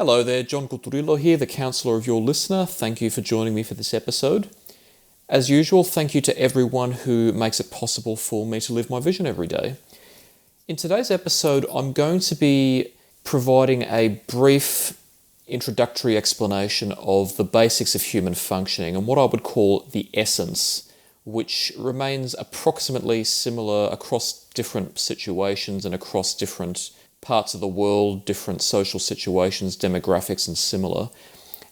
Hello there, John Culturillo here, the counsellor of your listener. Thank you for joining me for this episode. As usual, thank you to everyone who makes it possible for me to live my vision every day. In today's episode, I'm going to be providing a brief introductory explanation of the basics of human functioning and what I would call the essence, which remains approximately similar across different situations and across different parts of the world, different social situations, demographics, and similar.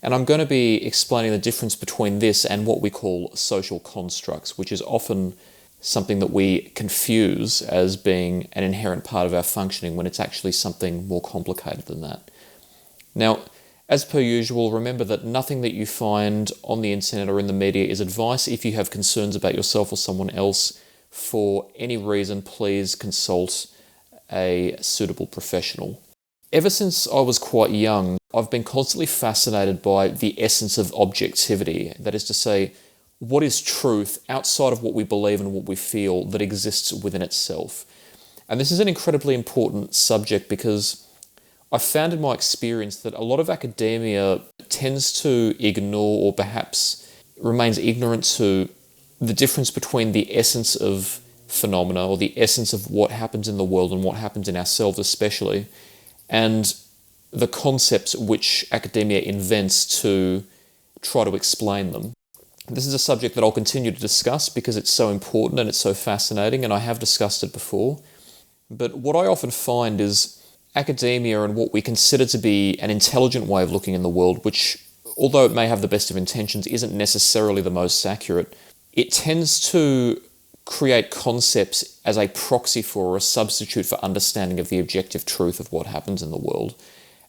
And I'm going to be explaining the difference between this and what we call social constructs, which is often something that we confuse as being an inherent part of our functioning when it's actually something more complicated than that. Now, as per usual, remember that nothing that you find on the internet or in the media is advice. If you have concerns about yourself or someone else, for any reason, please consult a suitable professional. Ever since I was quite young, I've been constantly fascinated by the essence of objectivity. That is to say, what is truth outside of what we believe and what we feel that exists within itself? And this is an incredibly important subject because I found in my experience that a lot of academia tends to ignore or perhaps remains ignorant to the difference between the essence of phenomena or the essence of what happens in the world and what happens in ourselves especially, and the concepts which academia invents to try to explain them. This is a subject that I'll continue to discuss because it's so important and it's so fascinating, and I have discussed it before. But what I often find is academia and what we consider to be an intelligent way of looking in the world, which, although it may have the best of intentions, isn't necessarily the most accurate. It tends to create concepts as a proxy for or a substitute for understanding of the objective truth of what happens in the world.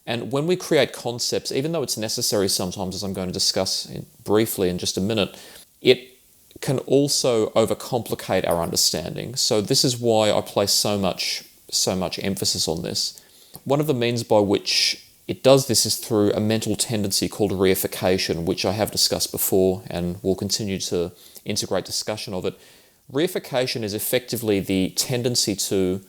And when we create concepts, even though it's necessary sometimes, as I'm going to discuss briefly in just a minute, it can also overcomplicate our understanding. So this is why I place so much emphasis on this. One of the means by which it does this is through a mental tendency called reification, which I have discussed before and will continue to integrate discussion of it. Reification is effectively the tendency to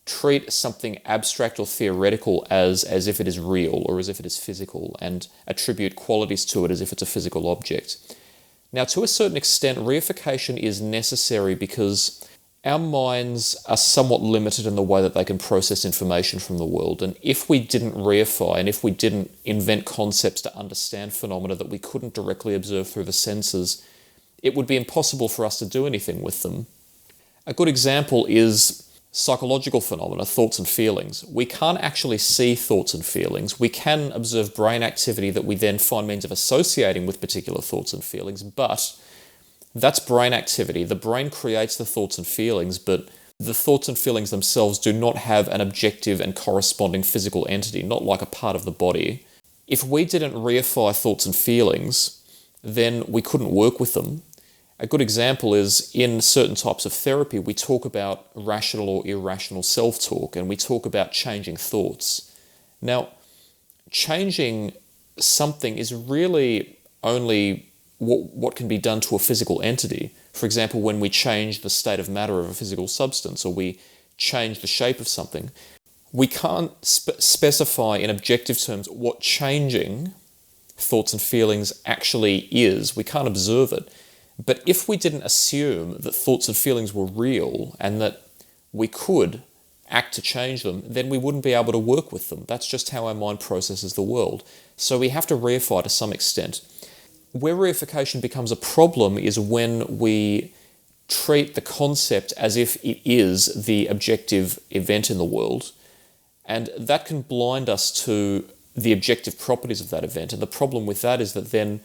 treat something abstract or theoretical as if it is real or as if it is physical, and attribute qualities to it as if it's a physical object. Now, to a certain extent, reification is necessary because our minds are somewhat limited in the way that they can process information from the world. And if we didn't reify, and if we didn't invent concepts to understand phenomena that we couldn't directly observe through the senses, it would be impossible for us to do anything with them. A good example is psychological phenomena, thoughts and feelings. We can't actually see thoughts and feelings. We can observe brain activity that we then find means of associating with particular thoughts and feelings, but that's brain activity. The brain creates the thoughts and feelings, but the thoughts and feelings themselves do not have an objective and corresponding physical entity, not like a part of the body. If we didn't reify thoughts and feelings, then we couldn't work with them. A good example is in certain types of therapy, we talk about rational or irrational self-talk, and we talk about changing thoughts. Now, changing something is really only what can be done to a physical entity. For example, when we change the state of matter of a physical substance, or we change the shape of something, we can't specify in objective terms what changing thoughts and feelings actually is. We can't observe it. But if we didn't assume that thoughts and feelings were real and that we could act to change them, then we wouldn't be able to work with them. That's just how our mind processes the world. So we have to reify to some extent. Where reification becomes a problem is when we treat the concept as if it is the objective event in the world, and that can blind us to the objective properties of that event. And the problem with that is that then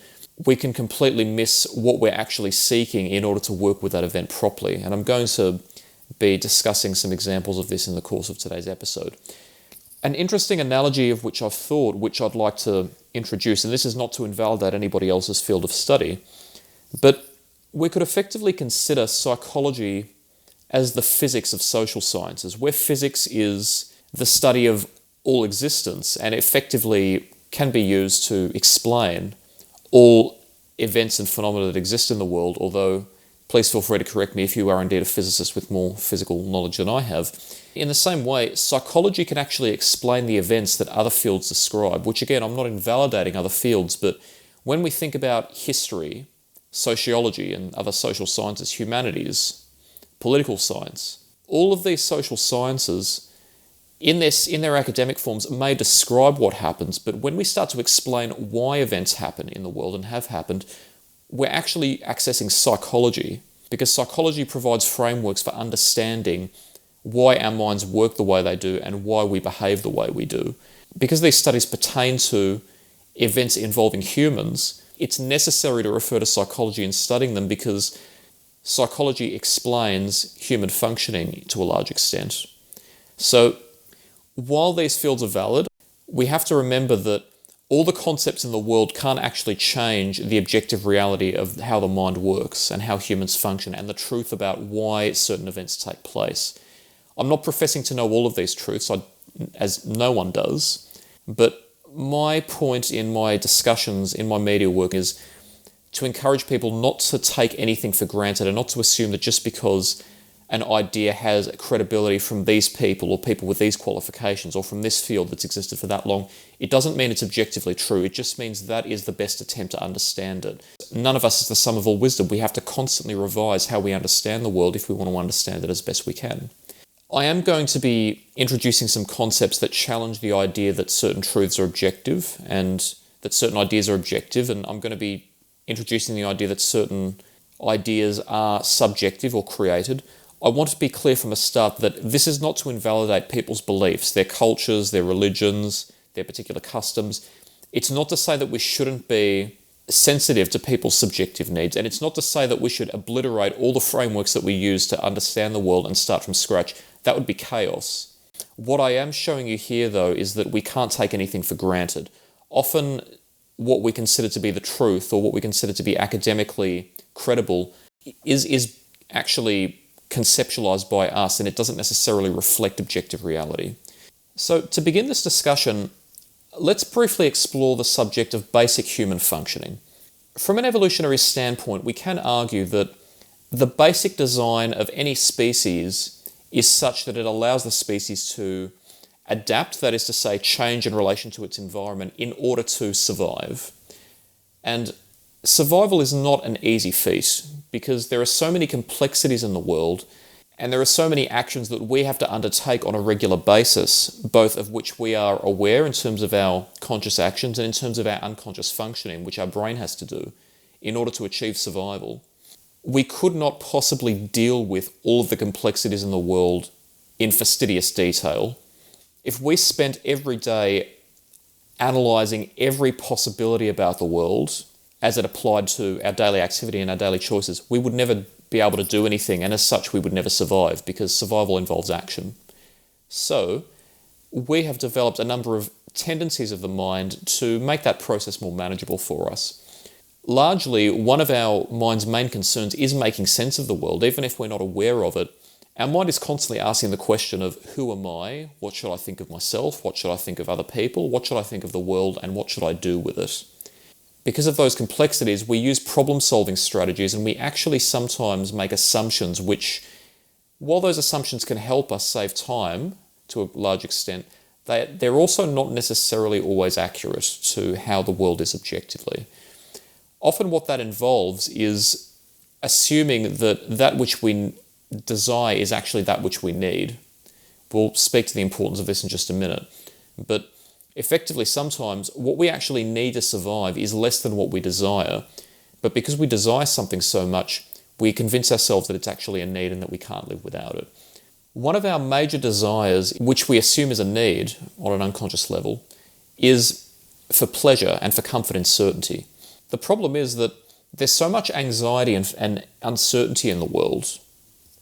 we can completely miss what we're actually seeking in order to work with that event properly. And I'm going to be discussing some examples of this in the course of today's episode. An interesting analogy of which I've thought, which I'd like to introduce, and this is not to invalidate anybody else's field of study, but we could effectively consider psychology as the physics of social sciences, where physics is the study of all existence and effectively can be used to explain all events and phenomena that exist in the world, although Please feel free to correct me if you are indeed a physicist with more physical knowledge than I have. In the same way, psychology can actually explain the events that other fields describe, which again, I'm not invalidating other fields, but when we think about history, sociology and other social sciences, humanities, political science, all of these social sciences in their academic forms may describe what happens, but when we start to explain why events happen in the world and have happened, we're actually accessing psychology, because psychology provides frameworks for understanding why our minds work the way they do and why we behave the way we do. Because these studies pertain to events involving humans, it's necessary to refer to psychology in studying them because psychology explains human functioning to a large extent. So, while these fields are valid, we have to remember that all the concepts in the world can't actually change the objective reality of how the mind works and how humans function and the truth about why certain events take place. I'm not professing to know all of these truths, as no one does, but my point in my discussions, in my media work, is to encourage people not to take anything for granted and not to assume that just because an idea has credibility from these people or people with these qualifications or from this field that's existed for that long, it doesn't mean it's objectively true. It just means that is the best attempt to understand it. None of us is the sum of all wisdom. We have to constantly revise how we understand the world if we want to understand it as best we can. I am going to be introducing some concepts that challenge the idea that certain truths are objective and that certain ideas are objective, and I'm going to be introducing the idea that certain ideas are subjective or created. I want to be clear from the start that this is not to invalidate people's beliefs, their cultures, their religions, their particular customs. It's not to say that we shouldn't be sensitive to people's subjective needs, and it's not to say that we should obliterate all the frameworks that we use to understand the world and start from scratch. That would be chaos. What I am showing you here, though, is that we can't take anything for granted. Often what we consider to be the truth or what we consider to be academically credible is actually conceptualized by us, and it doesn't necessarily reflect objective reality. So to begin this discussion, let's briefly explore the subject of basic human functioning. From an evolutionary standpoint, we can argue that the basic design of any species is such that it allows the species to adapt, that is to say, change in relation to its environment in order to survive. And survival is not an easy feat because there are so many complexities in the world and there are so many actions that we have to undertake on a regular basis, both of which we are aware in terms of our conscious actions and in terms of our unconscious functioning, which our brain has to do in order to achieve survival. We could not possibly deal with all of the complexities in the world in fastidious detail if we spent every day analysing every possibility about the world as it applied to our daily activity and our daily choices. We would never be able to do anything, and as such we would never survive because survival involves action. So we have developed a number of tendencies of the mind to make that process more manageable for us. Largely, one of our mind's main concerns is making sense of the world, even if we're not aware of it. Our mind is constantly asking the question of who am I, what should I think of myself, what should I think of other people, what should I think of the world, and what should I do with it? Because of those complexities, we use problem-solving strategies and we actually sometimes make assumptions which, while those assumptions can help us save time to a large extent, they're also not necessarily always accurate to how the world is objectively. Often what that involves is assuming that that which we desire is actually that which we need. We'll speak to the importance of this in just a minute. But effectively, sometimes what we actually need to survive is less than what we desire. But because we desire something so much, we convince ourselves that it's actually a need and that we can't live without it. One of our major desires, which we assume is a need on an unconscious level, is for pleasure and for comfort and certainty. The problem is that there's so much anxiety and uncertainty in the world,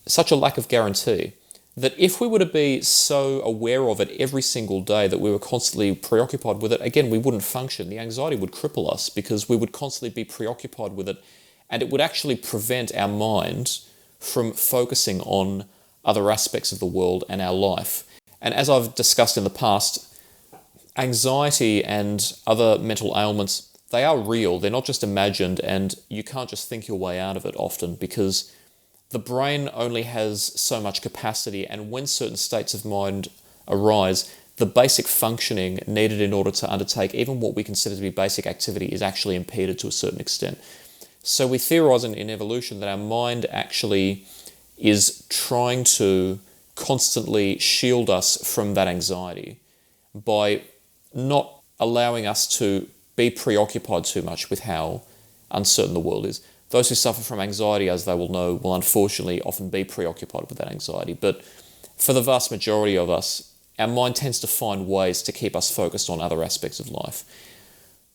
such a lack of guarantee, that if we were to be so aware of it every single day that we were constantly preoccupied with it, again, we wouldn't function. The anxiety would cripple us because we would constantly be preoccupied with it, and it would actually prevent our mind from focusing on other aspects of the world and our life. And as I've discussed in the past, anxiety and other mental ailments, they are real. They're not just imagined, and you can't just think your way out of it often because The brain only has so much capacity, and when certain states of mind arise, the basic functioning needed in order to undertake even what we consider to be basic activity is actually impeded to a certain extent. So we theorize in evolution that our mind actually is trying to constantly shield us from that anxiety by not allowing us to be preoccupied too much with how uncertain the world is. Those who suffer from anxiety, as they will know, will unfortunately often be preoccupied with that anxiety. But for the vast majority of us, our mind tends to find ways to keep us focused on other aspects of life.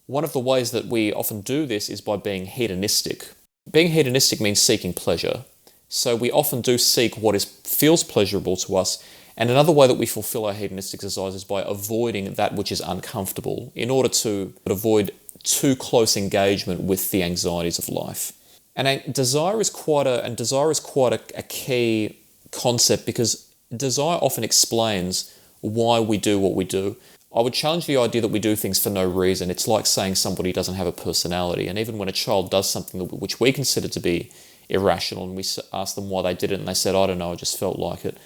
One of the ways that we often do this is by being hedonistic. Being hedonistic means seeking pleasure. So we often do seek what feels pleasurable to us, and another way that we fulfill our hedonistic desires is by avoiding that which is uncomfortable in order to avoid too close engagement with the anxieties of life. And desire is quite a key concept, because desire often explains why we do what we do. I would challenge the idea that we do things for no reason. It's like saying somebody doesn't have a personality. And even when a child does something which we consider to be irrational, and we ask them why they did it, and they said, I don't know, I just felt like it.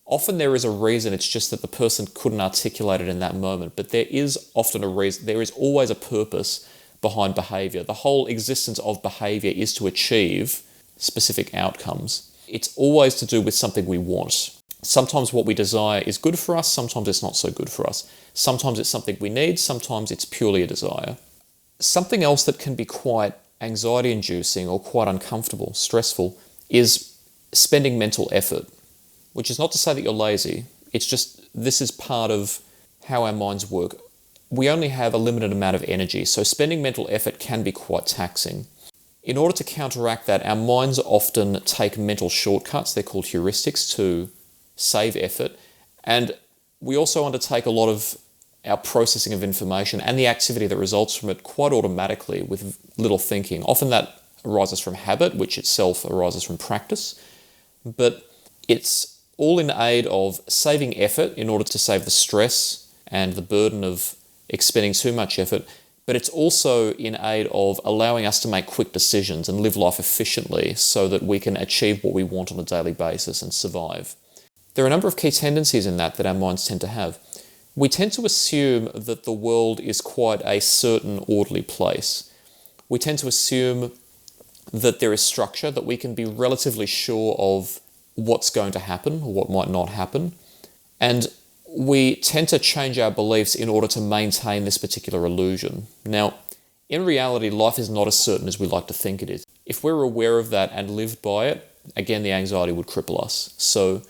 Often there is a reason, it's just that the person couldn't articulate it in that moment. But there is often a reason, there is always a purpose behind behavior. The whole existence of behavior is to achieve specific outcomes. It's always to do with something we want. Sometimes what we desire is good for us, sometimes it's not so good for us. Sometimes it's something we need, sometimes it's purely a desire. Something else that can be quite anxiety-inducing or quite uncomfortable, stressful, is spending mental effort, which is not to say that you're lazy. It's just this is part of how our minds work. We only have a limited amount of energy, so spending mental effort can be quite taxing. In order to counteract that, our minds often take mental shortcuts, they're called heuristics, to save effort. And we also undertake a lot of our processing of information and the activity that results from it quite automatically with little thinking. Often that arises from habit, which itself arises from practice. But it's all in aid of saving effort in order to save the stress and the burden of expending too much effort. But it's also in aid of allowing us to make quick decisions and live life efficiently so that we can achieve what we want on a daily basis and survive. There are a number of key tendencies in that our minds tend to have. We tend to assume that the world is quite a certain, orderly place. We tend to assume that there is structure, that we can be relatively sure of what's going to happen or what might not happen. And we tend to change our beliefs in order to maintain this particular illusion. Now, in reality, life is not as certain as we like to think it is. If we're aware of that and lived by it, again, the anxiety would cripple us. So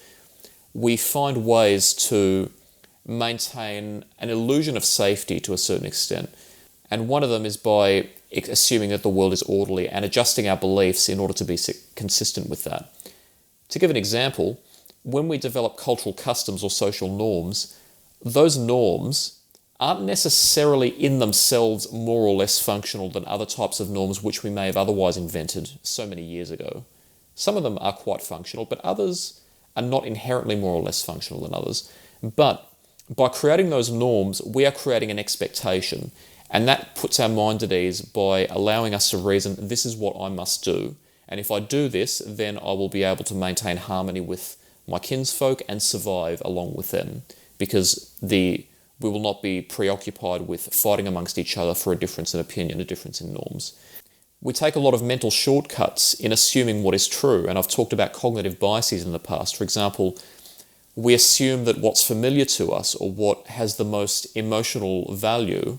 we find ways to maintain an illusion of safety to a certain extent. And one of them is by assuming that the world is orderly and adjusting our beliefs in order to be consistent with that. To give an example, when we develop cultural customs or social norms, those norms aren't necessarily in themselves more or less functional than other types of norms which we may have otherwise invented so many years ago. Some of them are quite functional, but others are not inherently more or less functional than others. But by creating those norms, we are creating an expectation, and that puts our mind at ease by allowing us to reason, this is what I must do, and if I do this, then I will be able to maintain harmony with my kinsfolk and survive along with them, because we will not be preoccupied with fighting amongst each other for a difference in opinion, a difference in norms. We take a lot of mental shortcuts in assuming what is true, and I've talked about cognitive biases in the past. For example, we assume that what's familiar to us, or what has the most emotional value,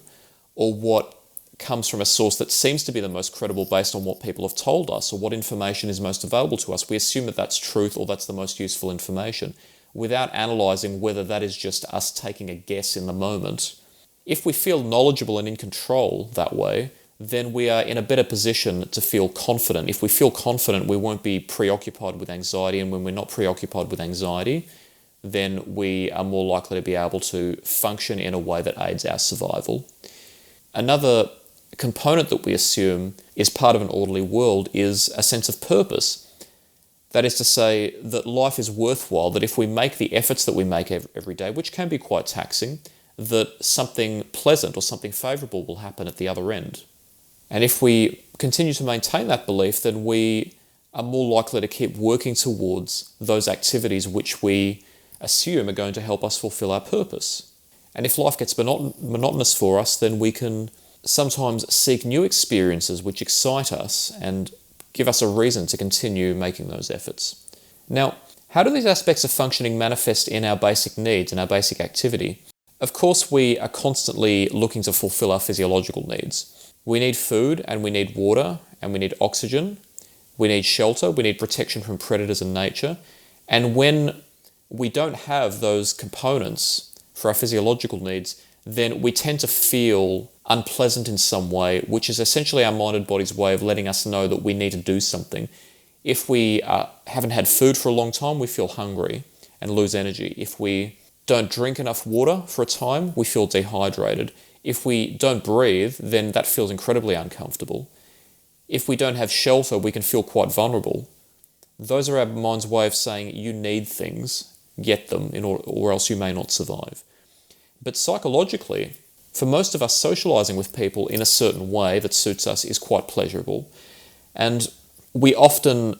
or what comes from a source that seems to be the most credible based on what people have told us, or what information is most available to us, we assume that that's truth or that's the most useful information, without analysing whether that is just us taking a guess in the moment. If we feel knowledgeable and in control that way, then we are in a better position to feel confident. If we feel confident, we won't be preoccupied with anxiety, and when we're not preoccupied with anxiety, then we are more likely to be able to function in a way that aids our survival. Another component that we assume is part of an orderly world is a sense of purpose. That is to say that life is worthwhile, that if we make the efforts that we make every day, which can be quite taxing, that something pleasant or something favourable will happen at the other end. And if we continue to maintain that belief, then we are more likely to keep working towards those activities which we assume are going to help us fulfill our purpose. And if life gets monotonous for us, then we can sometimes seek new experiences which excite us and give us a reason to continue making those efforts. Now, how do these aspects of functioning manifest in our basic needs and our basic activity? Of course, we are constantly looking to fulfill our physiological needs. We need food and we need water and we need oxygen. We need shelter, we need protection from predators in nature. And when we don't have those components for our physiological needs, then we tend to feel unpleasant in some way, which is essentially our mind and body's way of letting us know that we need to do something. If we haven't had food for a long time, we feel hungry and lose energy. If we don't drink enough water for a time, we feel dehydrated. If we don't breathe, then that feels incredibly uncomfortable. If we don't have shelter, we can feel quite vulnerable. Those are our mind's way of saying you need things, get them, or else you may not survive. But psychologically, for most of us, socializing with people in a certain way that suits us is quite pleasurable. And we often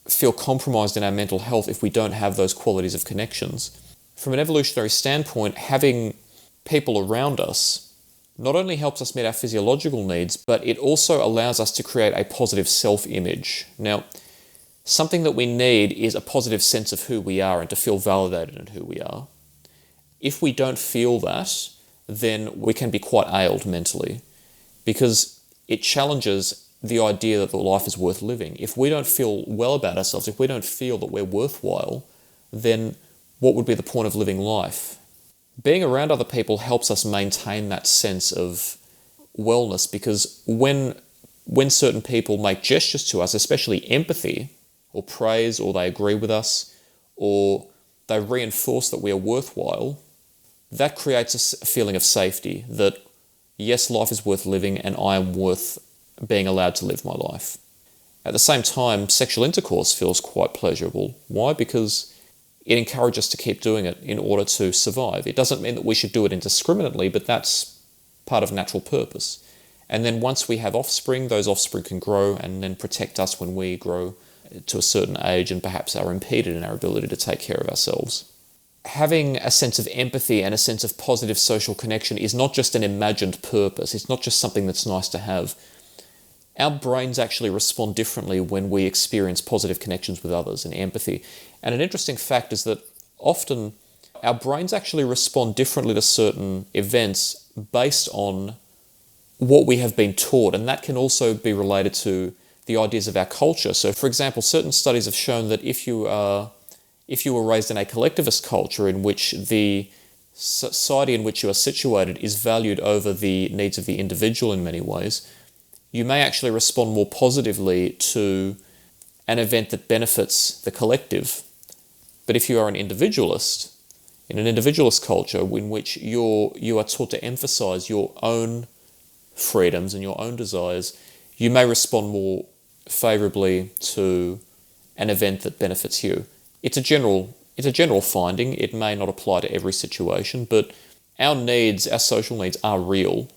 feel compromised in our mental health if we don't have those qualities of connections. From an evolutionary standpoint, having people around us not only helps us meet our physiological needs, but it also allows us to create a positive self-image. Now, something that we need is a positive sense of who we are and to feel validated in who we are. If we don't feel that, then we can be quite ailed mentally, because it challenges the idea that the life is worth living. If we don't feel well about ourselves, if we don't feel that we're worthwhile, then what would be the point of living life? Being around other people helps us maintain that sense of wellness, because when certain people make gestures to us, especially empathy or praise, or they agree with us, or they reinforce that we are worthwhile, that creates a feeling of safety that, yes, life is worth living and I am worth being allowed to live my life. At the same time, sexual intercourse feels quite pleasurable. Why? Because it encourages us to keep doing it in order to survive. It doesn't mean that we should do it indiscriminately, but that's part of natural purpose. And then once we have offspring, those offspring can grow and then protect us when we grow to a certain age and perhaps are impeded in our ability to take care of ourselves. Having a sense of empathy and a sense of positive social connection is not just an imagined purpose. It's not just something that's nice to have. Our brains actually respond differently when we experience positive connections with others and empathy. And an interesting fact is that often our brains actually respond differently to certain events based on what we have been taught, and that can also be related to the ideas of our culture. So, for example, certain studies have shown that if you were raised in a collectivist culture in which the society in which you are situated is valued over the needs of the individual in many ways, you may actually respond more positively to an event that benefits the collective. But if you are an individualist, in an individualist culture in which you are taught to emphasize your own freedoms and your own desires, you may respond more favorably to an event that benefits you. It's a general finding. It may not apply to every situation, but our needs, our social needs, are real.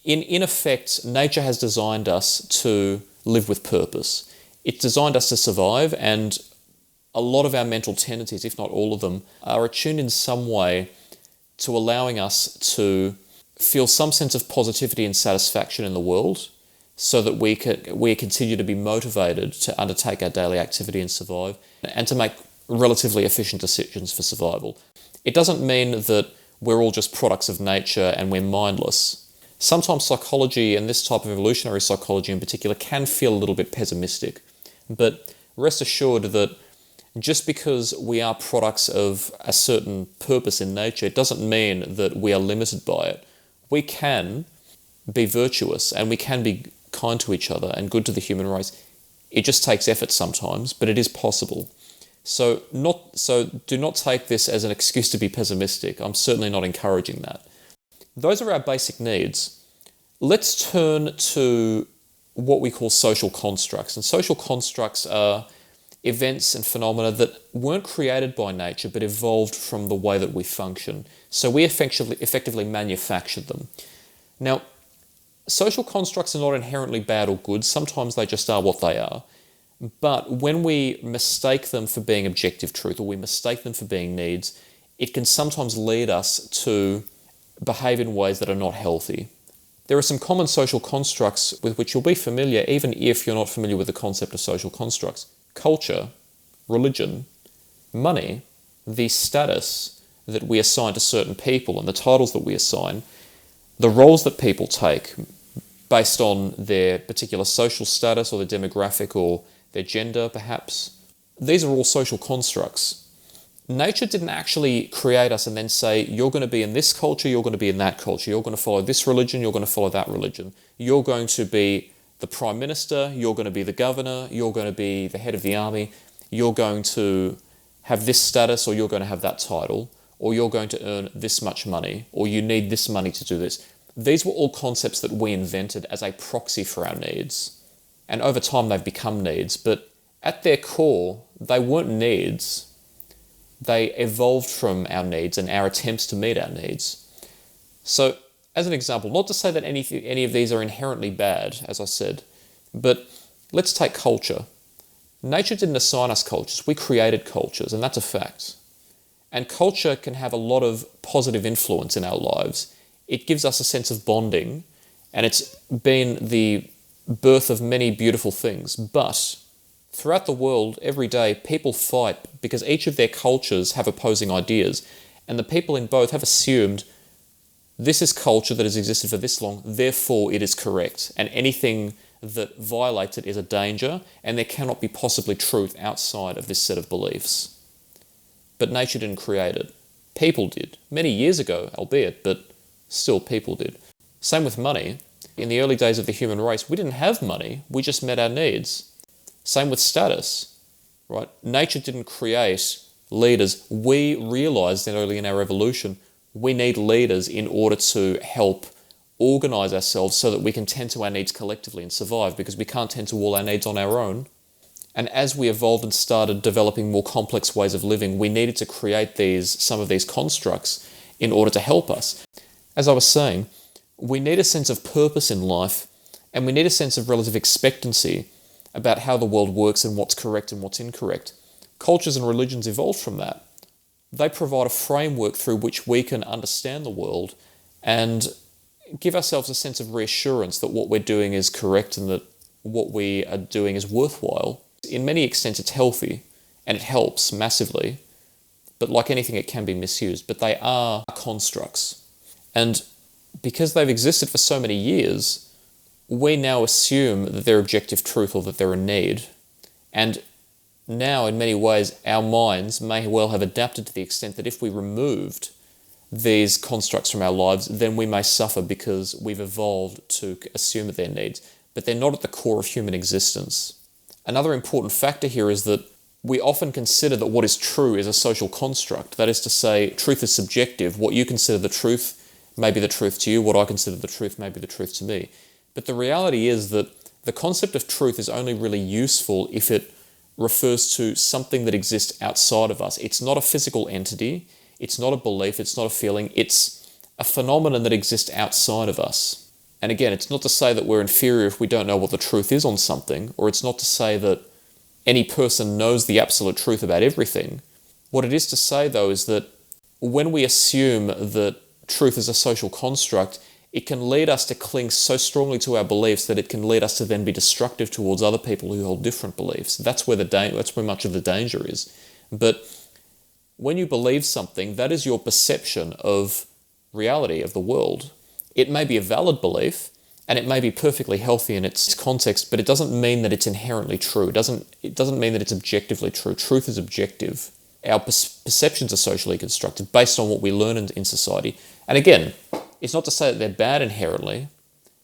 In effect, nature has designed us to live with purpose. It's designed us to survive, and a lot of our mental tendencies, if not all of them, are attuned in some way to allowing us to feel some sense of positivity and satisfaction in the world, so that we continue to be motivated to undertake our daily activity and survive, and to make relatively efficient decisions for survival. It doesn't mean that we're all just products of nature and we're mindless. Sometimes psychology, and this type of evolutionary psychology in particular, can feel a little bit pessimistic. But rest assured that just because we are products of a certain purpose in nature, it doesn't mean that we are limited by it. We can be virtuous and we can be kind to each other and good to the human race. It just takes effort sometimes, but it is possible. So do not take this as an excuse to be pessimistic. I'm certainly not encouraging that. Those are our basic needs. Let's turn to what we call social constructs. And social constructs are events and phenomena that weren't created by nature but evolved from the way that we function. So we effectively manufactured them. Now, social constructs are not inherently bad or good. Sometimes they just are what they are. But when we mistake them for being objective truth, or we mistake them for being needs, it can sometimes lead us to behave in ways that are not healthy. There are some common social constructs with which you'll be familiar, even if you're not familiar with the concept of social constructs. Culture, religion, money, the status that we assign to certain people and the titles that we assign, the roles that people take based on their particular social status or their demographic or their gender, perhaps. These are all social constructs. Nature didn't actually create us and then say, you're going to be in this culture, you're going to be in that culture, you're going to follow this religion, you're going to follow that religion. You're going to be the prime minister, you're going to be the governor, you're going to be the head of the army, you're going to have this status or you're going to have that title, or you're going to earn this much money, or you need this money to do this. These were all concepts that we invented as a proxy for our needs. And over time they've become needs, but at their core, they weren't needs. They evolved from our needs and our attempts to meet our needs. So, as an example, not to say that any of these are inherently bad, as I said, but let's take culture. Nature didn't assign us cultures, we created cultures, and that's a fact. And culture can have a lot of positive influence in our lives. It gives us a sense of bonding, and it's been the birth of many beautiful things. But throughout the world, every day, people fight because each of their cultures have opposing ideas, and the people in both have assumed this is culture that has existed for this long, therefore it is correct, and anything that violates it is a danger, and there cannot be possibly truth outside of this set of beliefs. But nature didn't create it. People did. Many years ago, albeit, but still people did. Same with money. In the early days of the human race, we didn't have money, we just met our needs. Same with status, right? Nature didn't create leaders. We realized early in our evolution, we need leaders in order to help organize ourselves so that we can tend to our needs collectively and survive, because we can't tend to all our needs on our own. And as we evolved and started developing more complex ways of living, we needed to create some of these constructs in order to help us. As I was saying, we need a sense of purpose in life, and we need a sense of relative expectancy about how the world works and what's correct and what's incorrect. Cultures and religions evolved from that. They provide a framework through which we can understand the world and give ourselves a sense of reassurance that what we're doing is correct and that what we are doing is worthwhile. In many extents, it's healthy and it helps massively, but like anything, it can be misused. But they are constructs. And because they've existed for so many years, we now assume that they're objective truth or that they're a need. And now, in many ways, our minds may well have adapted to the extent that if we removed these constructs from our lives, then we may suffer because we've evolved to assume that they're needs. But they're not at the core of human existence. Another important factor here is that we often consider that what is true is a social construct. That is to say, truth is subjective. What you consider the truth may be the truth to you. What I consider the truth may be the truth to me. But the reality is that the concept of truth is only really useful if it refers to something that exists outside of us. It's not a physical entity. It's not a belief. It's not a feeling. It's a phenomenon that exists outside of us. And again, it's not to say that we're inferior if we don't know what the truth is on something, or it's not to say that any person knows the absolute truth about everything. What it is to say, though, is that when we assume that truth is a social construct, it can lead us to cling so strongly to our beliefs that it can lead us to then be destructive towards other people who hold different beliefs. That's where much of the danger is. But when you believe something, that is your perception of reality, of the world. It may be a valid belief, and it may be perfectly healthy in its context, but it doesn't mean that it's inherently true. It doesn't mean that it's objectively true. Truth is objective. Our perceptions are socially constructed based on what we learn in society. And again, it's not to say that they're bad inherently,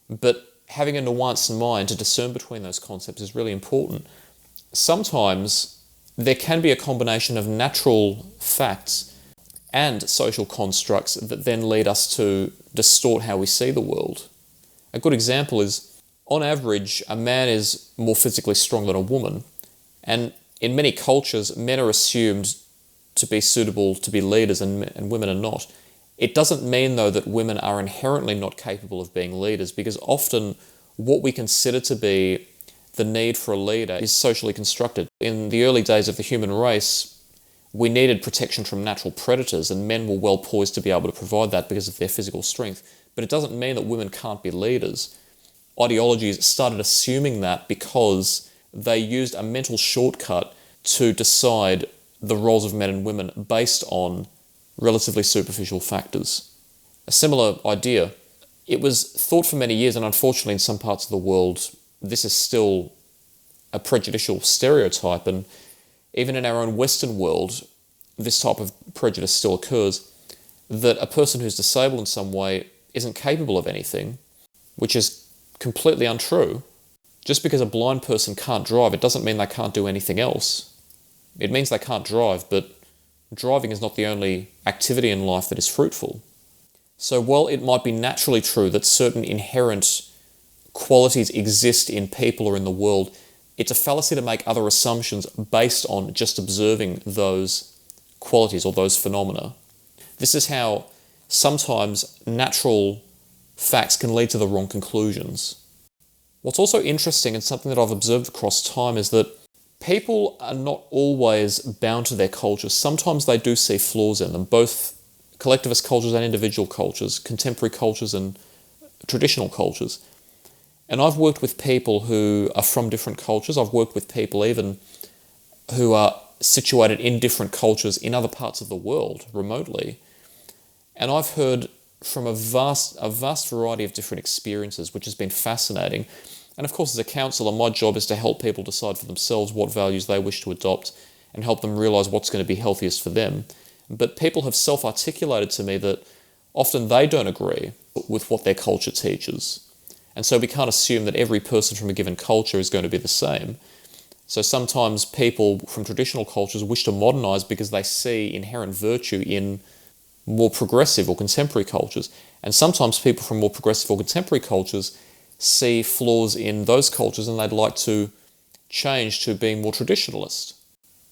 but having a nuanced mind to discern between those concepts is really important. Sometimes there can be a combination of natural facts and social constructs that then lead us to distort how we see the world. A good example is, on average, a man is more physically strong than a woman, and in many cultures, men are assumed to be suitable to be leaders and women are not. It doesn't mean, though, that women are inherently not capable of being leaders, because often what we consider to be the need for a leader is socially constructed. In the early days of the human race, we needed protection from natural predators, and men were well poised to be able to provide that because of their physical strength. But it doesn't mean that women can't be leaders. Ideologies started assuming that because they used a mental shortcut to decide the roles of men and women based on relatively superficial factors. A similar idea. It was thought for many years, and unfortunately in some parts of the world, this is still a prejudicial stereotype, and even in our own Western world, this type of prejudice still occurs, that a person who's disabled in some way isn't capable of anything, which is completely untrue. Just because a blind person can't drive, it doesn't mean they can't do anything else. It means they can't drive, but driving is not the only activity in life that is fruitful. So while it might be naturally true that certain inherent qualities exist in people or in the world, it's a fallacy to make other assumptions based on just observing those qualities or those phenomena. This is how sometimes natural facts can lead to the wrong conclusions. What's also interesting, and something that I've observed across time, is that people are not always bound to their cultures. Sometimes they do see flaws in them, both collectivist cultures and individual cultures, contemporary cultures and traditional cultures. And I've worked with people who are from different cultures. I've worked with people even who are situated in different cultures in other parts of the world, remotely. And I've heard from a vast variety of different experiences, which has been fascinating. And of course, as a counsellor, my job is to help people decide for themselves what values they wish to adopt and help them realise what's going to be healthiest for them. But people have self-articulated to me that often they don't agree with what their culture teaches. And so we can't assume that every person from a given culture is going to be the same. So sometimes people from traditional cultures wish to modernise because they see inherent virtue in more progressive or contemporary cultures. And sometimes people from more progressive or contemporary cultures see flaws in those cultures and they'd like to change to being more traditionalist.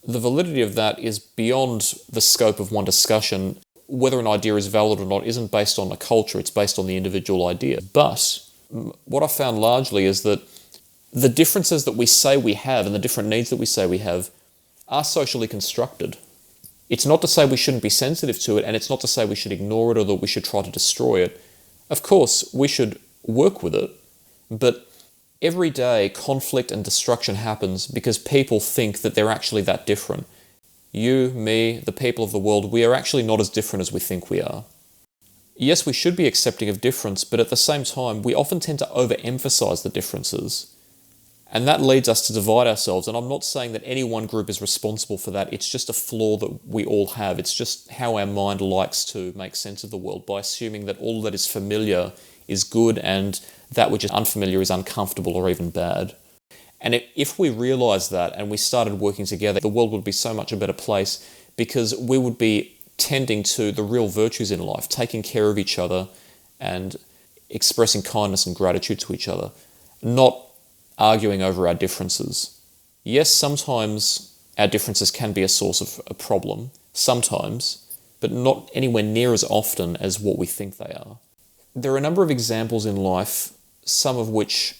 The validity of that is beyond the scope of one discussion. Whether an idea is valid or not isn't based on a culture, it's based on the individual idea. But what I found largely is that the differences that we say we have and the different needs that we say we have are socially constructed. It's not to say we shouldn't be sensitive to it, and it's not to say we should ignore it or that we should try to destroy it. Of course, we should work with it, but every day conflict and destruction happens because people think that they're actually that different. You, me, the people of the world, we are actually not as different as we think we are. Yes, we should be accepting of difference, but at the same time, we often tend to overemphasize the differences. And that leads us to divide ourselves. And I'm not saying that any one group is responsible for that. It's just a flaw that we all have. It's just how our mind likes to make sense of the world by assuming that all that is familiar is good and that which is unfamiliar is uncomfortable or even bad. And if we realised that and we started working together, the world would be so much a better place because we would be tending to the real virtues in life, taking care of each other and expressing kindness and gratitude to each other, not arguing over our differences. Yes, sometimes our differences can be a source of a problem, sometimes, but not anywhere near as often as what we think they are. There are a number of examples in life, some of which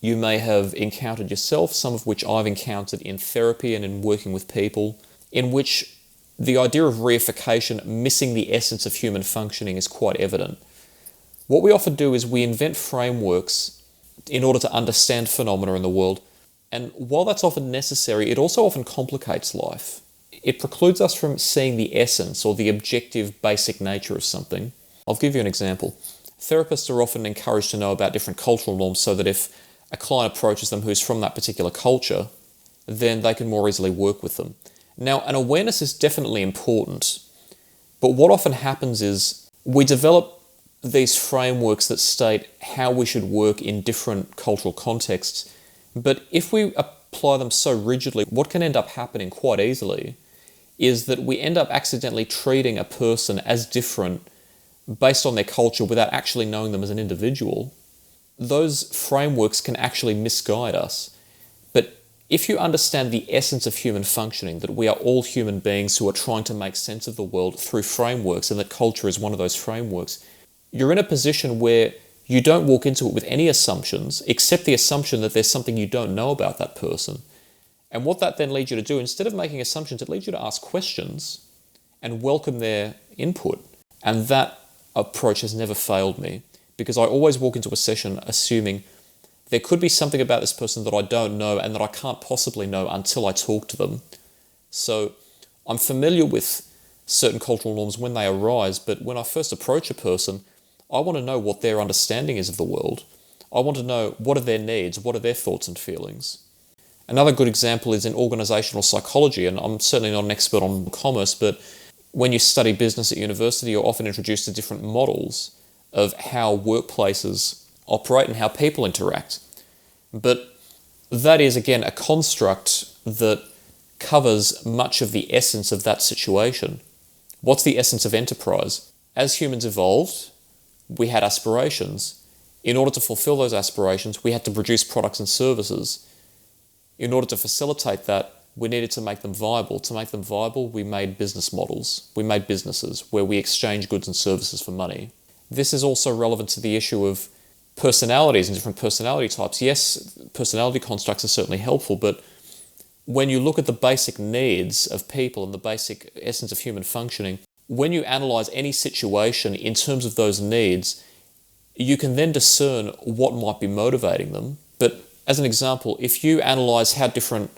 you may have encountered yourself, some of which I've encountered in therapy and in working with people, in which the idea of reification, missing the essence of human functioning, is quite evident. What we often do is we invent frameworks in order to understand phenomena in the world, and while that's often necessary, it also often complicates life. It precludes us from seeing the essence or the objective basic nature of something. I'll give you an example. Therapists are often encouraged to know about different cultural norms so that if a client approaches them who's from that particular culture, then they can more easily work with them. Now, an awareness is definitely important, but what often happens is we develop these frameworks that state how we should work in different cultural contexts, but if we apply them so rigidly, what can end up happening quite easily is that we end up accidentally treating a person as different based on their culture without actually knowing them as an individual. Those frameworks can actually misguide us. But if you understand the essence of human functioning, that we are all human beings who are trying to make sense of the world through frameworks, and that culture is one of those frameworks, you're in a position where You don't walk into it with any assumptions, except the assumption that there's something you don't know about that person. And what that then leads you to do, instead of making assumptions, it leads you to ask questions and welcome their input. And that approach has never failed me, because I always walk into a session assuming there could be something about this person that I don't know and that I can't possibly know until I talk to them. So I'm familiar with certain cultural norms when they arise, but when I first approach a person, I want to know what their understanding is of the world. I want to know what are their needs, what are their thoughts and feelings. Another good example is in organizational psychology, and I'm certainly not an expert on commerce, but when you study business at university, you're often introduced to different models of how workplaces operate and how people interact. But that is, again, a construct that covers much of the essence of that situation. What's the essence of enterprise? As humans evolved, we had aspirations. In order to fulfill those aspirations, we had to produce products and services. In order to facilitate that, we needed to make them viable. To make them viable, we made business models. We made businesses where we exchange goods and services for money. This is also relevant to the issue of personalities and different personality types. Yes, personality constructs are certainly helpful, but when you look at the basic needs of people and the basic essence of human functioning, when you analyze any situation in terms of those needs, you can then discern what might be motivating them. But as an example, if you analyze how different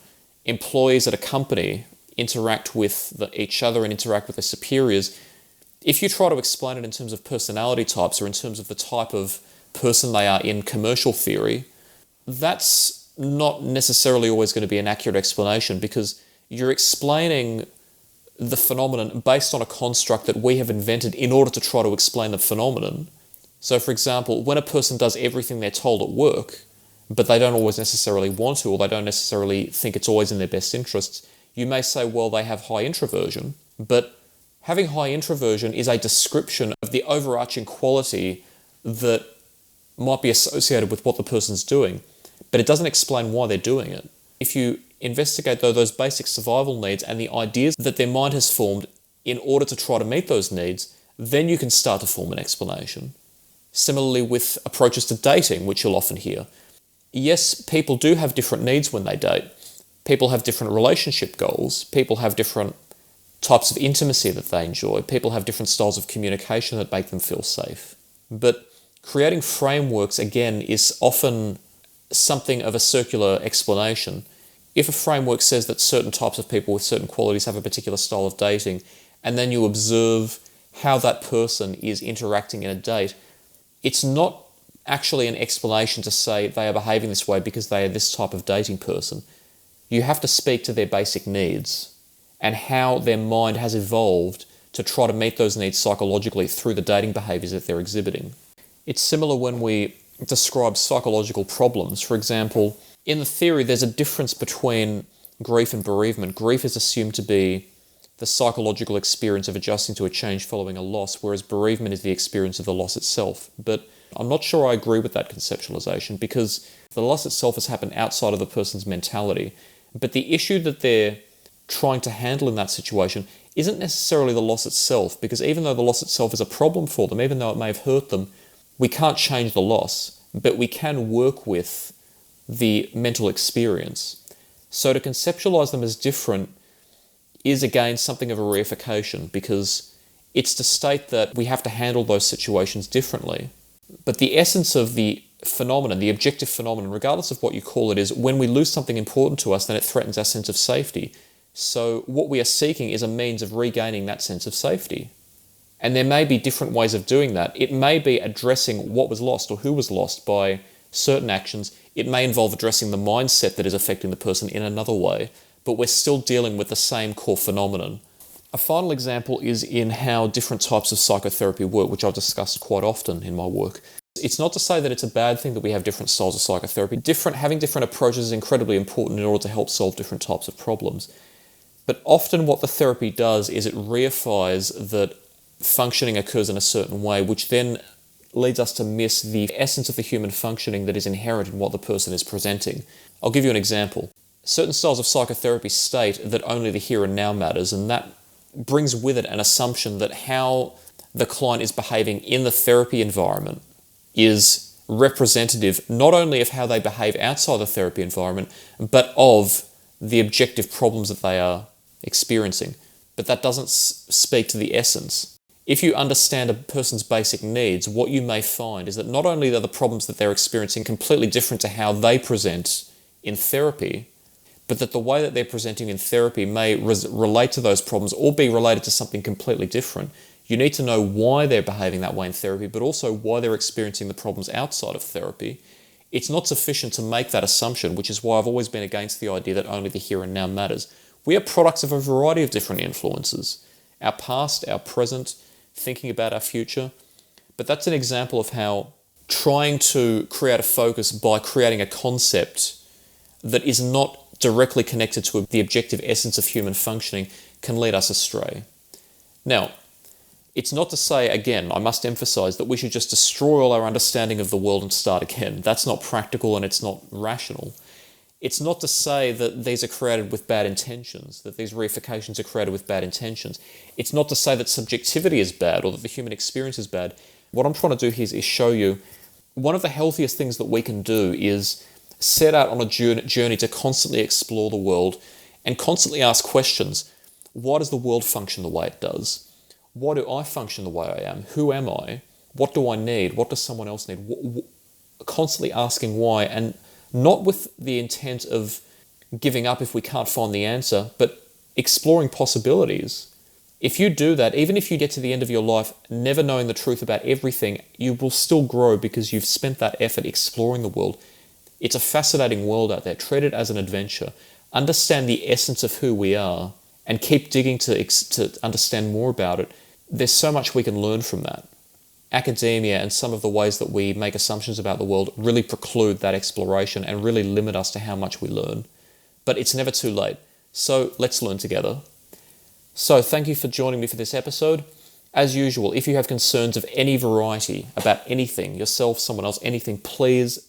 employees at a company interact with each other and interact with their superiors, if you try to explain it in terms of personality types or in terms of the type of person they are in commercial theory, that's not necessarily always going to be an accurate explanation, because you're explaining the phenomenon based on a construct that we have invented in order to try to explain the phenomenon. So, for example, when a person does everything they're told at work, but they don't always necessarily want to, or they don't necessarily think it's always in their best interests, you may say, well, they have high introversion. But having high introversion is a description of the overarching quality that might be associated with what the person's doing, but it doesn't explain why they're doing it. If you investigate, though, those basic survival needs and the ideas that their mind has formed in order to try to meet those needs, then you can start to form an explanation. Similarly with approaches to dating, which you'll often hear. Yes, people do have different needs when they date. People have different relationship goals. People have different types of intimacy that they enjoy. People have different styles of communication that make them feel safe. But creating frameworks, again, is often something of a circular explanation. If a framework says that certain types of people with certain qualities have a particular style of dating, and then you observe how that person is interacting in a date, it's not actually an explanation to say they are behaving this way because they are this type of dating person. You have to speak to their basic needs and how their mind has evolved to try to meet those needs psychologically through the dating behaviours that they're exhibiting. It's similar when we describe psychological problems. For example, in the theory, there's a difference between grief and bereavement. Grief is assumed to be the psychological experience of adjusting to a change following a loss, whereas bereavement is the experience of the loss itself. But I'm not sure I agree with that conceptualization, because the loss itself has happened outside of the person's mentality. But the issue that they're trying to handle in that situation isn't necessarily the loss itself, because even though the loss itself is a problem for them, even though it may have hurt them, we can't change the loss, but we can work with the mental experience. So to conceptualize them as different is again something of a reification, because it's to state that we have to handle those situations differently. But the essence of the phenomenon, the objective phenomenon, regardless of what you call it, is when we lose something important to us, then it threatens our sense of safety. So what we are seeking is a means of regaining that sense of safety. And there may be different ways of doing that. It may be addressing what was lost or who was lost by certain actions. It may involve addressing the mindset that is affecting the person in another way, but we're still dealing with the same core phenomenon. A final example is in how different types of psychotherapy work, which I've discussed quite often in my work. It's not to say that it's a bad thing that we have different styles of psychotherapy. Having different approaches is incredibly important in order to help solve different types of problems. But often what the therapy does is it reifies that functioning occurs in a certain way, which then leads us to miss the essence of the human functioning that is inherent in what the person is presenting. I'll give you an example. Certain styles of psychotherapy state that only the here and now matters, and that brings with it an assumption that how the client is behaving in the therapy environment is representative not only of how they behave outside the therapy environment, but of the objective problems that they are experiencing. But that doesn't speak to the essence. If you understand a person's basic needs, what you may find is that not only are the problems that they're experiencing completely different to how they present in therapy, but that the way that they're presenting in therapy may relate to those problems or be related to something completely different. You need to know why they're behaving that way in therapy, but also why they're experiencing the problems outside of therapy. It's not sufficient to make that assumption, which is why I've always been against the idea that only the here and now matters. We are products of a variety of different influences. Our past, our present, thinking about our future. But that's an example of how trying to create a focus by creating a concept that is not directly connected to the objective essence of human functioning can lead us astray. Now, it's not to say, again, I must emphasize that we should just destroy all our understanding of the world and start again. That's not practical and it's not rational. It's not to say that these are created with bad intentions, that these reifications are created with bad intentions. It's not to say that subjectivity is bad or that the human experience is bad. What I'm trying to do here is show you one of the healthiest things that we can do is set out on a journey to constantly explore the world and constantly ask questions. Why does the world function the way it does? Why do I function the way I am? Who am I? What do I need? What does someone else need? Constantly asking why, and not with the intent of giving up if we can't find the answer, but exploring possibilities. If you do that, even if you get to the end of your life never knowing the truth about everything, you will still grow because you've spent that effort exploring the world. It's a fascinating world out there. Treat it as an adventure. Understand the essence of who we are and keep digging to understand more about it. There's so much we can learn from that. Academia and some of the ways that we make assumptions about the world really preclude that exploration and really limit us to how much we learn. But it's never too late. So let's learn together. So thank you for joining me for this episode. As usual, if you have concerns of any variety about anything, yourself, someone else, anything, please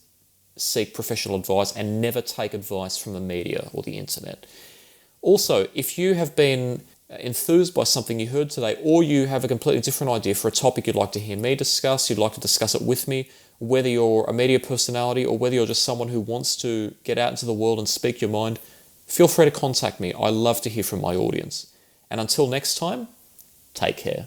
seek professional advice and never take advice from the media or the internet. Also, if you have been enthused by something you heard today, or you have a completely different idea for a topic you'd like to hear me discuss, you'd like to discuss it with me, whether you're a media personality or whether you're just someone who wants to get out into the world and speak your mind, feel free to contact me. I love to hear from my audience. And until next time, take care.